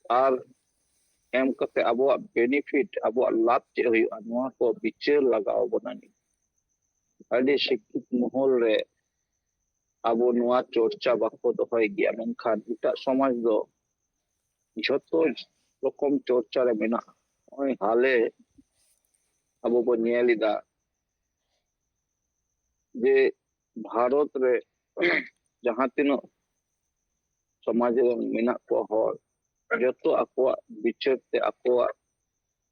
ᱟᱨ ᱮᱢ ᱠᱟᱛᱮ ᱟᱵᱚᱣᱟᱜ ᱵᱮনিফᱤट ᱟᱵᱚᱣᱟᱜ ᱞᱟᱵᱷ ᱪᱮᱫ ᱦᱩᱭᱩᱜᱼᱟ ᱱᱚᱣᱟ ᱠᱚ ᱵᱤᱪᱟᱹᱨ ᱞᱟᱜᱟᱣ ᱵᱚᱱᱟ ᱟᱹᱰᱤ ᱥᱤᱠᱷᱤᱛ ᱢᱚᱦᱚᱞ ᱨᱮ ᱟᱵᱚ ᱱᱚᱣᱟ ᱪᱚᱨᱪᱟ ᱵᱟᱠᱚ ᱫᱚᱦᱚᱭ ᱜᱮᱭᱟ ᱢᱮᱱᱠᱷᱟᱱ ᱮᱴᱟᱜ ᱥᱚᱢᱟᱡᱽ ᱫᱚ ᱡᱷᱚᱛᱚ রকম চর্চা রে মেনাᱜᱼᱟ ᱱᱚᱜᱼᱚᱭ ᱦᱟᱞᱮ ᱟᱵᱚ ᱵᱚᱱ ᱧᱮᱞ ᱮᱫᱟ ᱡᱮ ᱵᱷᱟᱨᱚᱛ ᱨᱮ ᱡᱟᱦᱟᱸ ᱛᱤᱱᱟᱹᱜ ᱥᱚᱢᱟᱡᱽ ᱨᱮ ᱢᱮᱱᱟᱜ ᱠᱚᱣᱟ ᱦᱚᱲ ᱡᱚᱛᱚ ᱟᱠᱚᱣᱟᱜ ᱵᱤᱪᱟᱹᱨ ᱛᱮ ᱟᱠᱚᱣᱟᱜ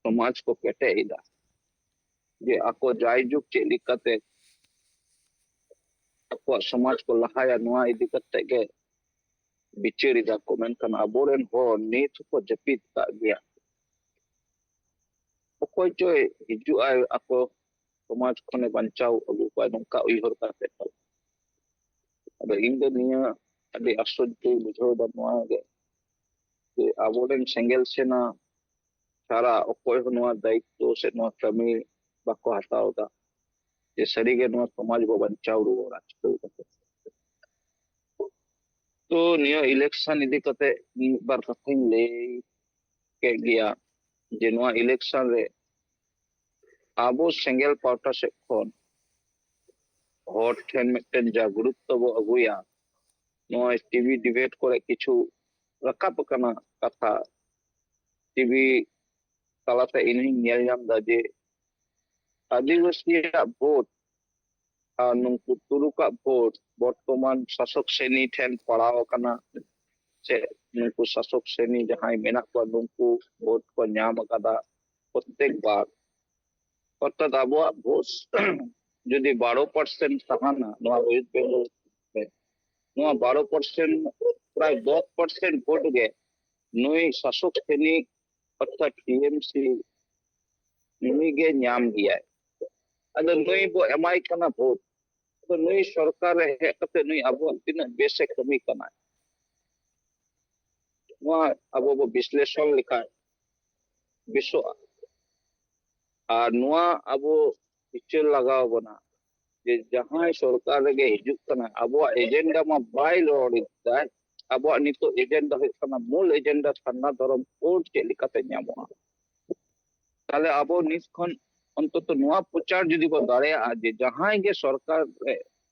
ᱥᱚᱢᱟᱡᱽ ᱠᱚ ᱠᱮᱴᱮᱡ ᱮᱫᱟ ᱡᱮ ᱟᱠᱚ ᱡᱟᱭᱡᱩᱜᱽ ᱪᱮᱫ ᱞᱮᱠᱟᱛᱮ ᱟᱠᱚᱣᱟᱜ ᱥᱚᱢᱟᱡᱽ ᱠᱚ ᱞᱟᱦᱟᱭᱟ ᱱᱚᱣᱟ ᱤᱫᱤ ᱠᱟᱛᱮ ᱜᱮ ᱵᱤᱪᱟᱹᱨ ᱮᱫᱟ ᱠᱚ ᱢᱮᱱᱠᱷᱟᱱ ᱟᱵᱚᱨᱮᱱ ᱦᱚᱲ ᱱᱤᱛ ᱦᱚᱸᱠᱚ ᱡᱟᱹᱯᱤᱫ ᱠᱟᱜ ᱜᱮᱭᱟ ᱚᱠᱚᱭ ᱪᱚᱭ ᱦᱤᱡᱩᱜ ᱟᱭ ᱟᱠᱚ ᱥᱚᱢᱟᱡᱽ ᱠᱷᱚᱱᱮ ᱵᱟᱧᱪᱟᱣ ᱟᱹᱜᱩ ᱠᱚᱣᱟ ᱱᱚᱝᱠᱟ ᱩᱭᱦᱟᱹᱨ ᱠᱟᱛᱮ ᱟᱫᱚ ᱤᱧ ᱫᱚ ᱱᱤᱭᱟᱹ ᱟᱹᱰᱤ ᱟᱥᱪᱚᱨᱡᱚᱧ ᱵᱩᱡᱷᱟᱹᱣ ᱮᱫᱟ ᱱᱚᱣᱟ ᱜᱮ ᱡᱮ ᱟᱵᱚᱨᱮᱱ ᱥᱮᱸᱜᱮᱞ ᱥᱮᱱᱟ ছাড়া অকয় হো নোয়া দায়িত্ব সে নোয়া কামি বাকো হাতাও দা যে সারিগে নোয়া সমাজ বো বাঞ্চাও রুয়ার আজকাল তো নিয়া ইলেকশন ইদি কতে বার কথাই লে কে গিয়া যে নোয়া ইলেকশন রে আবো সেঙ্গেল পাউটা সে খন হট ঠেন মিটেন যা গুরুত্ব বো আগুয়া নোয়া টিভি ডিবেট করে কিছু রাকাপ কানা কথা টিভি তালাতে ইনি নিয়ে যাম দা যে আদিবাসীরা ভোট ᱱᱩᱠᱩ ᱛᱩᱨᱩᱠᱟᱜ ᱵᱷᱳᱴ ᱵᱚᱨᱛᱚᱢᱟᱱ ᱥᱟᱥᱚᱠ ᱥᱨᱮᱱᱤ ᱴᱷᱮᱱ ᱯᱟᱲᱟᱣ ᱟᱠᱟᱱᱟ ᱥᱮ ᱱᱩᱠᱩ ᱥᱟᱥᱚᱠ ᱥᱨᱮᱱᱤ ᱡᱟᱦᱟᱸᱭ ᱢᱮᱱᱟᱜ ᱠᱚᱣᱟ ᱱᱩᱠᱩ ᱵᱷᱳᱴ ᱠᱚ ᱧᱟᱢ ᱟᱠᱟᱫᱟ ᱯᱨᱚᱛᱮᱠ ᱵᱟᱨ অর্থাৎ আবহাওয়া ভোট যদি 12% তাহানা নয়া ওয়েস্ট বেঙ্গল নয়া 12% প্রায় 10% ভোট গে নই শাসক শ্রেণী অর্থাৎ টিএমসি নুই গে ñam গিয়া আদো নই বো এমআই কানা ভোট तो नई सरकार है कते नई अब तीना बेसे कमी कना नोआ अब बो विश्लेषण लिखा विश्व और नोआ अब पिक्चर लगाव बना जे जहां सरकार गे हिजुक कना अब एजेंडा मा बाय लड़िदा अब नितो एजेंडा है कना मूल एजेंडा सन्ना धर्म कोड चे लिकाते ᱧᱟᱢᱚᱜᱼᱟ ताले अब निस खन অন্তত নোয়া প্রচার যদি বো দাঁড়ায় যে জাহাই গে সরকার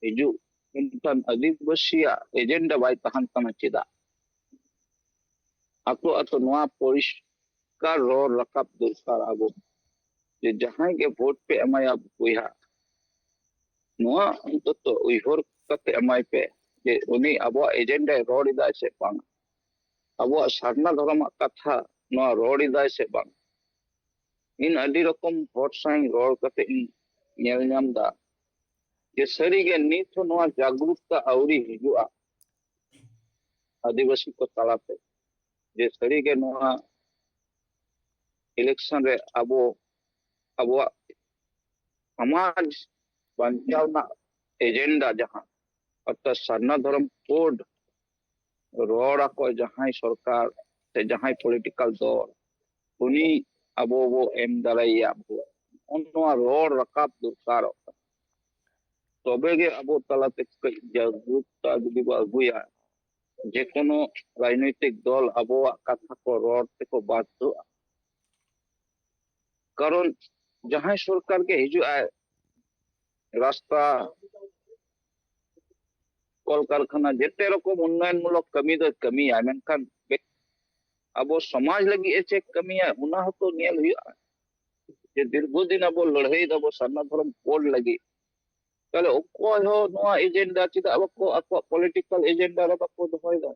হিজু ইনকান আদিবাসীয়া এজেন্ডা বাই তাহান কানা চেদা আতো আতো নোয়া পরিষ্কার রর রাকাব দরকার আবো যে জাহাই গে ভোট পে এমায়া বইহা নোয়া অন্তত উইহর কাতে এমাই পে যে উনি আবো এজেন্ডা রড় ইদায় সে বাং আবো সারনা ধর্ম কথা নোয়া রড় ইদায় সে বাং इन अडी रकम हॉट साइन रोड कते नेल नाम दा जे सरी गे नीत नोआ जागरूकता आउरी हिजुआ आदिवासी को तालाते जे सरी गे नोआ इलेक्शन रे अबो अबो समाज बंचावना एजेंडा जहां अर्थात सरना धर्म कोड रोड़ा को जहां सरकार से जहां पॉलिटिकल दल उनी अब वो एम दाराइया रोड रकाब दरकार तबे गे अब तलाते जागरूकता जुदी बो अगुया जे कोनो राजनीतिक दल अब कथा को रोड ते को बाध्य कारण जहां सरकार के हिजु आए रास्ता कल कारखाना जेते रकम उन्नयन मूलक कमी दो कमी है मेनखान अब समाज लगी एचे कमी है उना तो नेल हुआ जे दीर्घदिन अब लड़ाई दबो सरना धर्म कोड लगी ताले अकोय हो नोआ एजेंडा चिदा अब को अको पॉलिटिकल एजेंडा रे बको दोय दा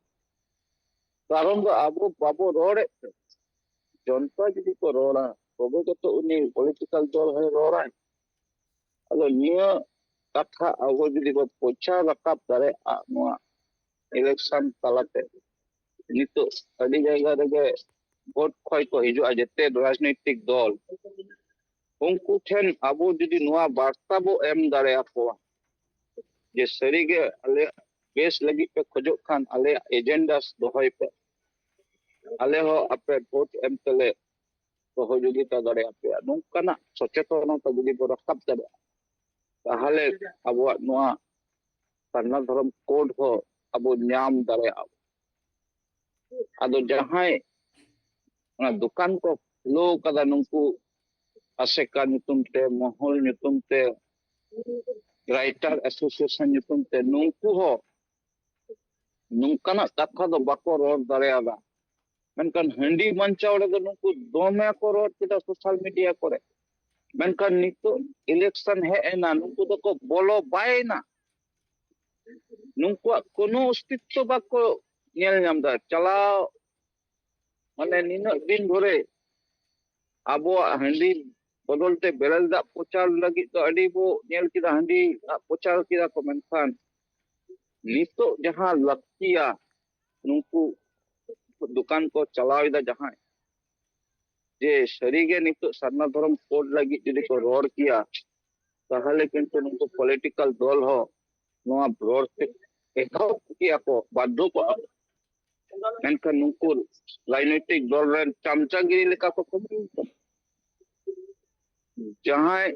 कारण दो अब बाबो रोड जनता जदि को रोड़ा तबे तो उनी पॉलिटिकल दल है रोड़ा अलो निया कथा अब जदि को पोचा रकाब दारे नोआ इलेक्शन तालाते नितो अडी जायगा रे भोट खय को हिजुआ जेते राजनीतिक दल उनको ठेन अब जदि नोआ वार्ता बो एम दारे आकोआ जे सरीगे अले बेस लगी पे खोजो खान अले एजेंडा दोहय पे अले हो अपे भोट एम तले सहयोगिता दारे आपे नोंकाना सचेतनता जदि बो रकाब दारे ताहले अब नोआ सरना धर्म कोड हो अब ᱧᱟᱢ दारे आदो जहां ᱚᱱᱟ ᱫᱚᱠᱟन ᱠᱚ ᱠᱷᱩᱞᱟᱹᱣ ᱠᱟᱫᱟ ᱱᱩᱝᱠᱩ ᱟᱥᱮᱠᱟ ᱧᱩᱛᱩᱢ te ᱢᱚᱦᱚᱞ ᱧᱩᱛᱩᱢ te ᱨᱟᱭᱴᱟᱨ ᱮᱥᱳᱥᱤᱭᱮᱥᱚᱱ ᱧᱩᱛᱩᱢ te ᱱᱩᱝᱠᱩ ᱦᱚᱸ ᱱᱚᱝᱠᱟᱱᱟᱜ ᱠᱟᱛᱷᱟ ᱫᱚ ᱵᱟᱠᱚ ᱨᱚᱲ ᱫᱟᱲᱮᱭᱟᱫᱟ ᱢᱮᱱᱠᱷᱟन ᱦᱟᱺᱰᱤ ᱵᱟᱧᱪᱟᱣ ᱨᱮᱫᱚ ᱱᱩᱝᱠᱩ ᱫᱚᱢᱮ ᱠᱚ ᱨᱚᱲ ᱠᱮᱫᱟ ᱥᱳᱥᱟᱞ ᱢᱤᱰᱤᱭᱟ ᱠᱚᱨᱮ ᱢᱮᱱᱠᱷᱟन ᱱᱤᱛᱚᱜ ᱤᱞᱮᱠᱥᱚᱱ ᱦᱮᱡ ᱮᱱᱟ ᱱᱩᱝᱠᱩ ᱫᱚᱠᱚ ᱵᱚᱞᱚ ᱵᱟᱭᱱᱟ ᱱᱩᱝᱠᱩᱣᱟᱜ কোনো অস্তিত্ব বাক্য ᱧᱮᱞ ᱧᱟᱢ ᱫᱟ ᱪᱟᱞᱟᱣ মানে ᱱᱤᱱᱟᱹᱜ ᱫᱤᱱ ধরে ᱟᱵᱚᱣᱟᱜ ᱦᱟᱺᱰᱤ ᱵᱚᱫᱚᱞ ᱛᱮ ᱵᱮᱨᱮᱞ ᱫᱟᱜ ᱯᱨᱚᱪᱟᱨ ᱞᱟᱹᱜᱤᱫ ᱫᱚ ᱟᱹᱰᱤ ᱵᱚ ᱧᱮᱞ ᱠᱮᱫᱟ ᱦᱟᱺᱰᱤ ᱯᱨᱚᱪᱟर ᱠᱮᱫᱟ ᱠᱚ ᱢᱮᱱᱠᱷᱟन ᱱᱤᱛᱚᱜ ᱡᱟᱦᱟᱸ ᱞᱟᱹᱠᱛᱤᱭᱟ ᱱᱩᱝᱠᱩ দোকান ᱠᱚ ᱪᱟᱞᱟᱣᱮᱫᱟ ᱡᱟᱦᱟᱸᱭ ᱡᱮ ᱥᱟᱹᱨᱤᱜᱮ ᱱᱤᱛᱚᱜ ᱥᱟᱨᱱᱟ ᱫᱷᱚᱨᱚᱢ ᱠᱳᱰ ᱞᱟᱹᱜᱤᱫ ᱡᱩᱫᱤ ᱠᱚ ᱨᱚᱲ ᱠᱮᱭᱟ তাহলে কিন্তু ᱱᱩᱝᱠᱩ পলিটিক্যাল দল ᱦᱚᱸ ᱱᱚᱣᱟ ᱨᱚᱲ ᱛᱮ ᱮᱛᱚᱦᱚᱵ ᱠᱮᱭᱟ ᱠᱚ ᱵᱟᱫᱽᱫᱷᱚ ᱠᱚᱜᱼᱟ ᱢᱮᱱᱠᱷᱟन ᱱᱩᱝᱠᱩ রাজনৈতিক দল ᱨᱮᱱ ᱪᱟᱢᱪᱟᱜᱤᱨᱤ ᱞᱮᱠᱟ ᱠᱚ ᱠᱟᱹᱢᱤᱭᱮᱫᱟ ᱡᱟᱦᱟᱸᱭ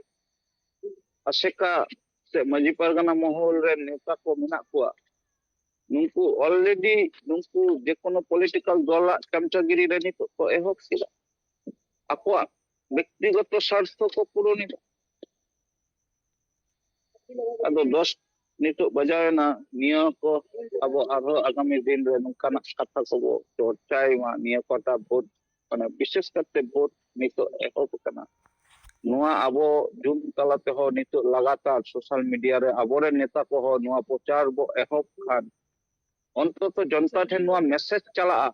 ᱟᱥᱮᱠᱟ ᱥᱮ ᱢᱟᱹᱡᱷᱤ ᱯᱟᱨᱜᱟᱱᱟ ᱢᱚᱦᱚᱞ ᱨᱮᱱ ᱱᱮᱛᱟ ᱠᱚ ᱢᱮᱱᱟᱜ ᱠᱚᱣᱟ ᱱᱩᱝᱠᱩ অলরেডি ᱱᱩᱝᱠু যে কোনো পলিটিক্যাল দলাᱜ ᱪᱟᱢᱪᱟᱜᱤᱨᱤ ᱨᱮ ᱱᱤᱛᱚᱜ ᱠᱚ ᱮᱦᱚᱵ ᱠᱮᱫᱟ ᱟᱠᱚᱣᱟᱜ ব্যক্তিগত স্বার্থ ᱠᱚ ᱯᱩᱨᱚᱱᱮᱫᱟ ᱟᱫᱚ 10 ᱱᱤᱛᱚᱜ ᱵᱟᱡᱟᱣᱮᱱᱟ ᱱᱤᱭᱟᱹ ᱠᱚ ᱟᱵᱚ ᱟᱨᱦᱚᱸ ᱟগামী ᱫᱤᱱ ᱨᱮ ᱱᱚᱝᱠᱟᱱᱟᱜ ᱠᱟᱛᱷᱟ ᱠᱚᱵᱚ ᱪᱚᱨᱪᱟᱭ ᱢᱟ ᱱᱤᱭᱟᱹ ᱠᱚᱴᱟ ᱵᱷᱳᱴ ᱢᱟᱱᱮ ᱵᱤশেষ ᱠᱟᱛᱮ ᱵᱷᱳᱴ ᱱᱤᱛᱚᱜ ᱮᱦᱚᱵ ᱟᱠᱟᱱᱟ ᱱᱚᱣᱟ ᱟᱵᱚ ᱡᱩᱢ ᱛᱟᱞᱟ ᱛᱮᱦᱚᱸ ᱱᱤᱛᱚᱜ ᱞᱟᱜᱟতাᱨ ᱥᱳᱥᱟᱞ ᱢᱤᱰᱤᱭᱟ ᱨᱮ ᱟᱵᱚᱨᱮᱱ ᱱᱮᱛᱟ ᱠᱚᱦᱚᱸ ᱱᱚᱣᱟ ᱯᱨᱚᱪᱟᱨ ᱵᱚ ᱮᱦᱚᱵ ᱠᱷᱟᱱ অন্তত জনতা ᱴᱷᱮᱱ ᱱᱚᱣᱟ ᱢᱮᱥᱮᱡ ᱪᱟᱞᱟᱜᱼᱟ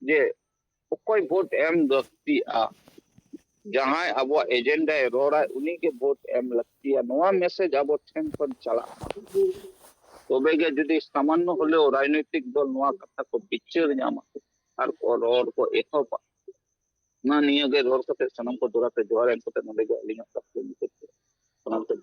ᱡᱮ ᱚᱠᱚᱭ ᱵᱷᱳᱴ ᱮᱢ ᱞᱟᱹᱠᱛᱤᱜᱼᱟ ᱡᱟᱦᱟᱸᱭ ᱟᱵᱚᱣᱟᱜ ᱮᱡᱮন্ডায় ᱨᱚᱲᱟᱭ ᱩᱱᱤᱜᱮ ᱵᱷᱳᱴ ᱮᱢ ᱞᱟᱹᱠᱛᱤᱜᱼᱟ ᱱᱚᱣᱟ ᱢᱮᱥᱮᱡ ᱟᱵᱚ ᱴᱷᱮᱱ ᱠᱷᱚᱱ ᱪᱟᱞᱟᱜᱼᱟ ᱛᱚᱵᱮᱜᱮ ᱡᱩᱫᱤ ᱥᱟমান্য হলেও রাজনৈতিক দল ᱱᱚᱣᱟ ᱠᱟᱛᱷᱟ ᱠᱚ ᱵᱤᱪᱟᱹᱨ ᱧᱟᱢᱟ ᱟᱨ ᱠᱚ ᱨᱚᱲ ᱠᱚ ᱮᱦᱚᱵᱟ ᱚᱱᱟ ᱱᱤᱭᱟᱹᱜᱮ ᱨᱚᱲ ᱠᱟᱛᱮ ᱥᱟᱱᱟᱢ ᱠᱚ ᱫᱚᱲᱟᱛᱮ ᱡᱚᱦᱟᱨ ᱮᱢ ᱠᱟᱛᱮ ᱱᱚᱰᱮ ᱜᱮ ᱟᱹᱞᱤᱧᱟᱜ ᱠᱟᱛᱷᱟ ᱢᱩᱪᱟᱹᱫ ᱠᱮᱫᱟ ᱥᱟᱱᱟᱢ ᱠᱚ